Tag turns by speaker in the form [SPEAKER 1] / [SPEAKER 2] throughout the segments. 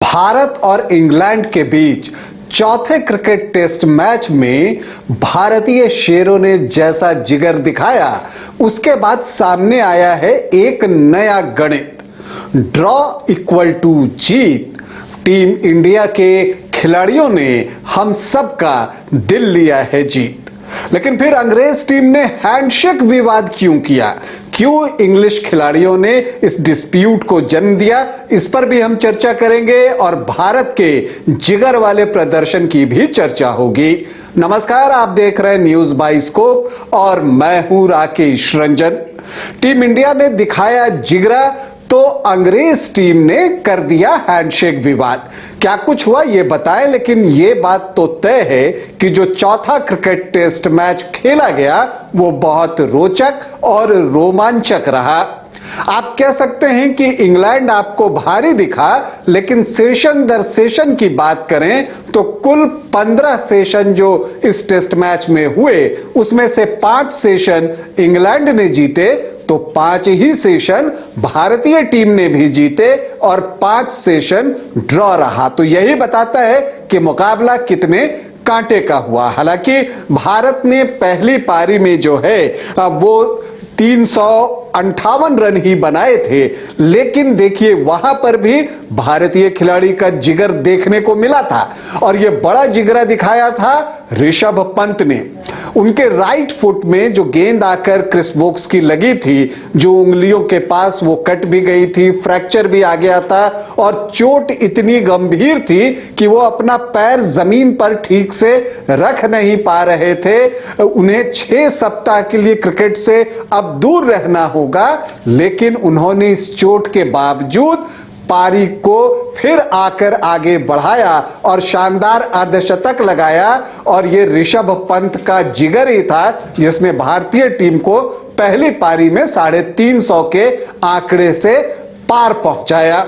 [SPEAKER 1] भारत और इंग्लैंड के बीच चौथे क्रिकेट टेस्ट मैच में भारतीय शेरों ने जैसा जिगर दिखाया, उसके बाद सामने आया है एक नया गणित। ड्रॉ इक्वल टू जीत। टीम इंडिया के खिलाड़ियों ने हम सबका दिल लिया है जीत। लेकिन फिर अंग्रेज टीम ने हैंडशेक विवाद क्यों किया? क्यों इंग्लिश खिलाड़ियों ने इस डिस्प्यूट को जन्म दिया? इस पर भी हम चर्चा करेंगे और भारत के जिगर वाले प्रदर्शन की भी चर्चा होगी। नमस्कार, आप देख रहे हैं न्यूज बाइस्कोप और मैं हूं राकेश रंजन। टीम इंडिया ने दिखाया जिगरा तो अंग्रेज टीम ने कर दिया हैंडशेक विवाद। क्या कुछ हुआ ये बताएं, लेकिन ये बात तो तय है कि जो चौथा क्रिकेट टेस्ट मैच खेला गया वो बहुत रोचक और रोमांचक रहा। आप कह सकते हैं कि इंग्लैंड आपको भारी दिखा, लेकिन सेशन दर सेशन की बात करें तो कुल 15 सेशन जो इस टेस्ट मैच में हुए उसमें से 5 सेशन इंग्लैंड ने जीते तो 5 ही सेशन भारतीय टीम ने भी जीते और 5 सेशन ड्रॉ रहा। तो यही बताता है कि मुकाबला कितने कांटे का हुआ। हालांकि भारत ने पहली पारी में जो है वो 358 रन ही बनाए थे, लेकिन देखिए वहां पर भी भारतीय खिलाड़ी का जिगर देखने को मिला था और यह बड़ा जिगरा दिखाया था ऋषभ पंत ने। उनके राइट फुट में जो गेंद आकर क्रिस वोक्स की लगी थी, जो उंगलियों के पास वो कट भी गई थी, फ्रैक्चर भी आ गया था और चोट इतनी गंभीर थी कि वो अपना पैर जमीन पर ठीक से रख नहीं पा रहे थे। उन्हें 6 सप्ताह के लिए क्रिकेट से अब दूर रहना होगा, लेकिन उन्होंने इस चोट के बावजूद पारी को फिर आकर आगे बढ़ाया और शानदार अर्धशतक लगाया। और ये ऋषभ पंत का जिगर ही था जिसने भारतीय टीम को पहली पारी में 350 के आंकड़े से पार पहुंचाया।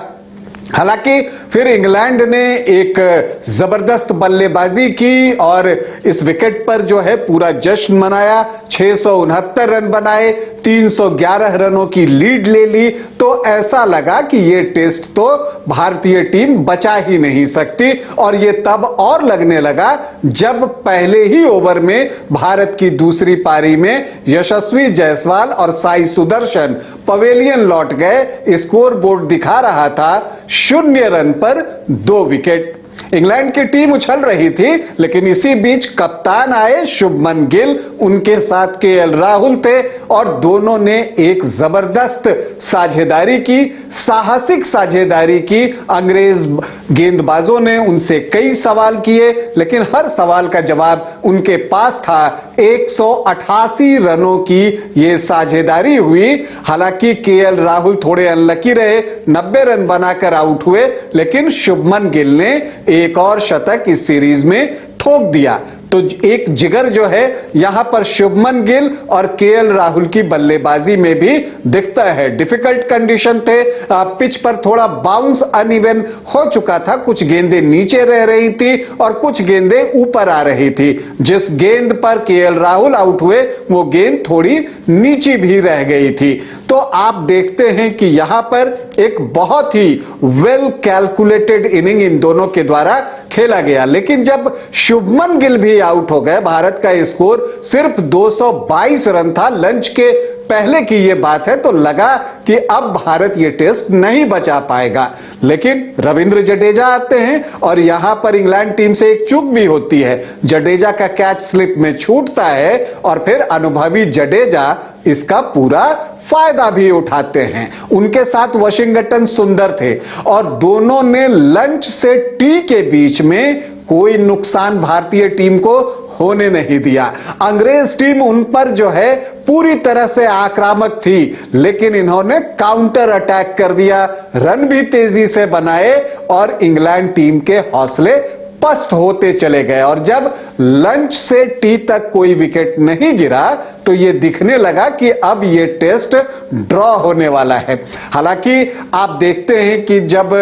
[SPEAKER 1] हालांकि फिर इंग्लैंड ने एक जबरदस्त बल्लेबाजी की और इस विकेट पर जो है पूरा जश्न मनाया। 669 रन बनाए, 311 रनों की लीड ले ली, तो ऐसा लगा कि ये टेस्ट तो भारतीय टीम बचा ही नहीं सकती। और ये तब और लगने लगा जब पहले ही ओवर में भारत की दूसरी पारी में यशस्वी जायसवाल और साई सुदर्शन पवेलियन लौट गए। स्कोर बोर्ड दिखा रहा था 0 रन पर 2 विकेट। इंग्लैंड की टीम उछल रही थी, लेकिन इसी बीच कप्तान आए शुभमन गिल, उनके साथ केएल राहुल थे और दोनों ने एक जबरदस्त साझेदारी की, साहसिक साझेदारी की। अंग्रेज गेंदबाजों ने उनसे कई सवाल किए, लेकिन हर सवाल का जवाब उनके पास था। 188 रनों की यह साझेदारी हुई। हालांकि केएल राहुल थोड़े अनलकी रहे, 90 रन बनाकर आउट हुए, लेकिन शुभमन गिल ने एक और शतक इस सीरीज में ठोक दिया। तो एक जिगर जो है यहां पर शुभमन गिल और केएल राहुल की बल्लेबाजी में भी दिखता है। डिफिकल्ट कंडीशन थे, पिच पर थोड़ा बाउंस अनइवन हो चुका था, कुछ गेंदें नीचे रह रही थी और कुछ गेंदें ऊपर आ रही थी। जिस गेंद पर केएल राहुल आउट हुए वो गेंद थोड़ी नीचे भी रह गई थी। तो आप देखते हैं कि यहां पर एक बहुत ही वेल कैलकुलेटेड इनिंग इन दोनों के द्वारा खेला गया। लेकिन जब शुभमन गिल भी आउट हो गए, भारत का स्कोर सिर्फ 222 रन था। लंच के पहले की यह बात है, तो लगा कि अब भारत यह टेस्ट नहीं बचा पाएगा। लेकिन रविंद्र जडेजा आते हैं और यहां पर इंग्लैंड टीम से एक चूक भी होती है। जडेजा का कैच स्लिप में छूटता है और फिर अनुभवी जडेजा इसका पूरा फायदा भी उठाते हैं। उनके साथ वाशिंगटन सुंदर थे और दोनों ने लंच से टी के बीच में कोई नुकसान भारतीय टीम को होने नहीं दिया। अंग्रेज टीम उन पर जो है पूरी तरह से आक्रामक थी, लेकिन इन्होंने काउंटर अटैक कर दिया, रन भी तेजी से बनाए और इंग्लैंड टीम के हौसले पस्त होते चले गए और जब लंच से टी तक कोई विकेट नहीं गिरा तो यह दिखने लगा कि अब यह टेस्ट ड्रॉ होने वाला है। हालांकि आप देखते हैं कि जब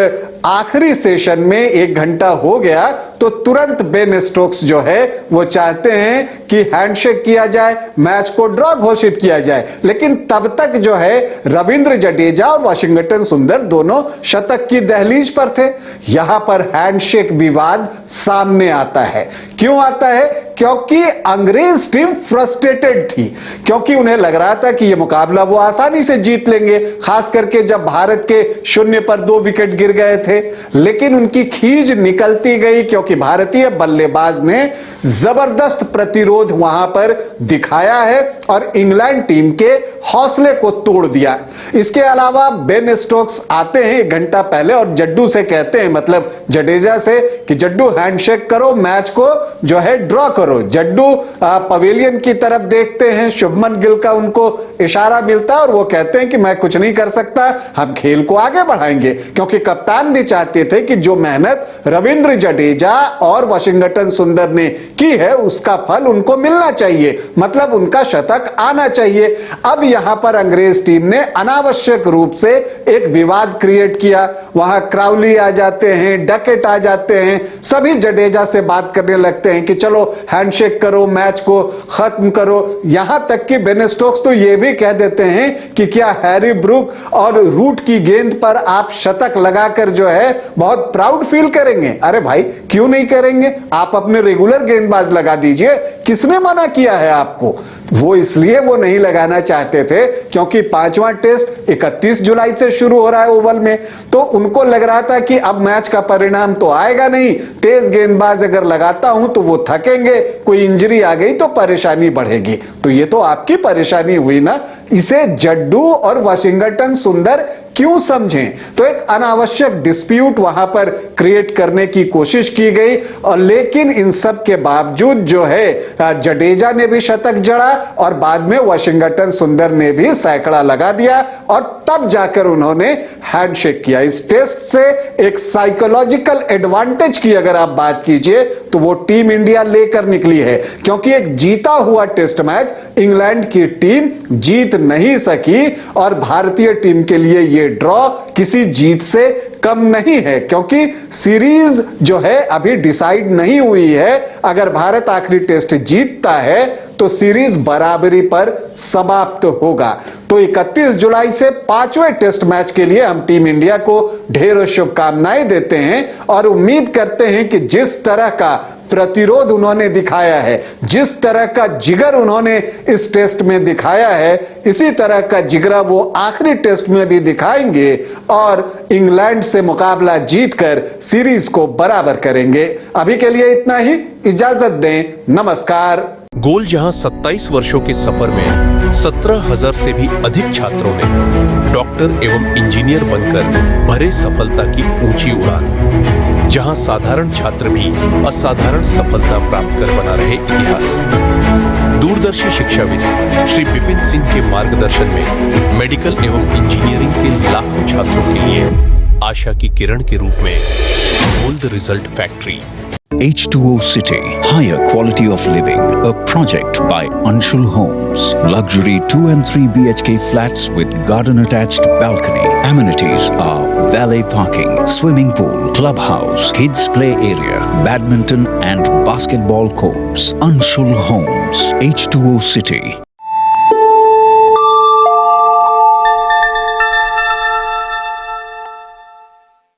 [SPEAKER 1] आखिरी सेशन में 1 घंटा हो गया तो तुरंत बेन स्टोक्स जो है वो चाहते हैं कि हैंडशेक किया जाए, मैच को ड्रॉ घोषित किया जाए, लेकिन तब तक जो है रविंद्र जडेजा और वाशिंगटन सुंदर दोनों शतक की दहलीज पर थे। यहां पर हैंडशेक विवाद सामने आता है। क्यों आता है? क्योंकि अंग्रेज टीम फ्रस्ट्रेटेड थी, क्योंकि उन्हें लग रहा था कि यह मुकाबला वो आसानी से जीत लेंगे, खास करके जब भारत के 0 पर 2 विकेट गिर गए थे। लेकिन उनकी खींच निकलती गई क्योंकि भारतीय बल्लेबाज ने जबरदस्त प्रतिरोध वहां पर दिखाया है और इंग्लैंड टीम के हौसले को तोड़ दिया। इसके अलावा बेन स्टोक्स आते हैं 1 घंटा पहले और जड्डू से कहते हैं, मतलब जडेजा से, कि जड्डू हैंडशेक करो, मैच को जो है ड्रॉ करो। जड्डू पवेलियन की तरफ देखते हैं, शुभमन गिल का उनको इशारा मिलता है और वो कहते हैं कि मैं कुछ नहीं कर सकता, हम खेल को आगे बढ़ाएंगे, क्योंकि कप्तान भी चाहते थे कि जो मेहनत रविंद्र जडेजा और वाशिंगटन सुंदर ने की है उसका फल उनको मिलना चाहिए, मतलब उनका शतक आना चाहिए। अब यहां पर अंग्रेज टीम ने अनावश्यक रूप से एक विवाद क्रिएट किया। वहां क्राउली आ जाते हैं, डकेट आ जाते हैं, सभी जडेजा से बात करने लगते हैं कि चलो हैंडशेक करो, मैच को खत्म करो। यहां तक कि बेन स्टोक्स तो यह भी कह देते हैं कि क्या हैरी ब्रूक और रूट की गेंद पर आप शतक लगाकर जो है बहुत प्राउड फील करेंगे? अरे भाई क्यों नहीं करेंगे, आप अपने रेगुलर गेंदबाज लगा दीजिए, किसने मना किया है आपको? वो इसलिए वो नहीं लगाना चाहते थे क्योंकि 5वां टेस्ट 31 जुलाई से शुरू हो रहा है ओवल में, तो उनको लग रहा था कि अब मैच का परिणाम तो आएगा नहीं, तेज गेंदबाज अगर लगाता हूं तो वो थकेंगे, कोई इंजरी आ गई तो परेशानी बढ़ेगी। तो ये तो आपकी परेशानी हुई ना, इसे जड्डू और वाशिंगटन सुंदर क्यों समझें? तो एक अनावश्यक डिस्प्यूट वहां पर क्रिएट करने की कोशिश की गई और लेकिन इन सब के बावजूद जो है जडेजा ने भी शतक जड़ा और बाद में वाशिंगटन सुंदर ने भी सैकड़ा लगा दिया और तब जाकर उन्होंने हैंडशेक किया। इस टेस्ट से एक साइकोलॉजिकल एडवांटेज की अगर आप बात कीजिए तो वो टीम इंडिया लेकर निकली है, क्योंकि एक जीता हुआ टेस्ट मैच इंग्लैंड की टीम जीत नहीं सकी और भारतीय टीम के लिए ये ड्रॉ किसी जीत से कम नहीं है, क्योंकि सीरीज जो है अभी डिसाइड नहीं हुई है। अगर भारत आखिरी टेस्ट जीतता है तो सीरीज बराबरी पर समाप्त होगा। तो 31 जुलाई से 5वें टेस्ट मैच के लिए हम टीम इंडिया को ढेरों शुभकामनाएं देते हैं और उम्मीद करते हैं कि जिस तरह का प्रतिरोध उन्होंने दिखाया है, जिस तरह का जिगर उन्होंने इस टेस्ट में दिखाया है, इसी तरह का जिगरा वो आखिरी टेस्ट में भी दिखाएंगे और इंग्लैंड से मुकाबला जीतकर सीरीज को बराबर करेंगे। अभी के लिए इतना ही, इजाजत दें, नमस्कार।
[SPEAKER 2] गोल जहां 27 वर्षों के सफर में 17,000 से भी अधिक छात्रों ने डॉक्टर एवं इंजीनियर बनकर भरे सफलता की ऊंची उड़ान, जहां साधारण छात्र भी असाधारण सफलता प्राप्त कर बना रहे इतिहास। दूरदर्शी शिक्षाविद श्री विपिन सिंह के मार्गदर्शन में मेडिकल एवं इंजीनियरिंग के लाखों छात्रों के लिए आशा की किरण के रूप में gold result factory.
[SPEAKER 3] H2O City, higher quality of living, a project by Anshul Homes. Luxury 2 and 3 BHK flats with garden attached balcony. Amenities are valet parking, swimming pool, clubhouse, kids play area, badminton and basketball courts. Anshul Homes, H2O City.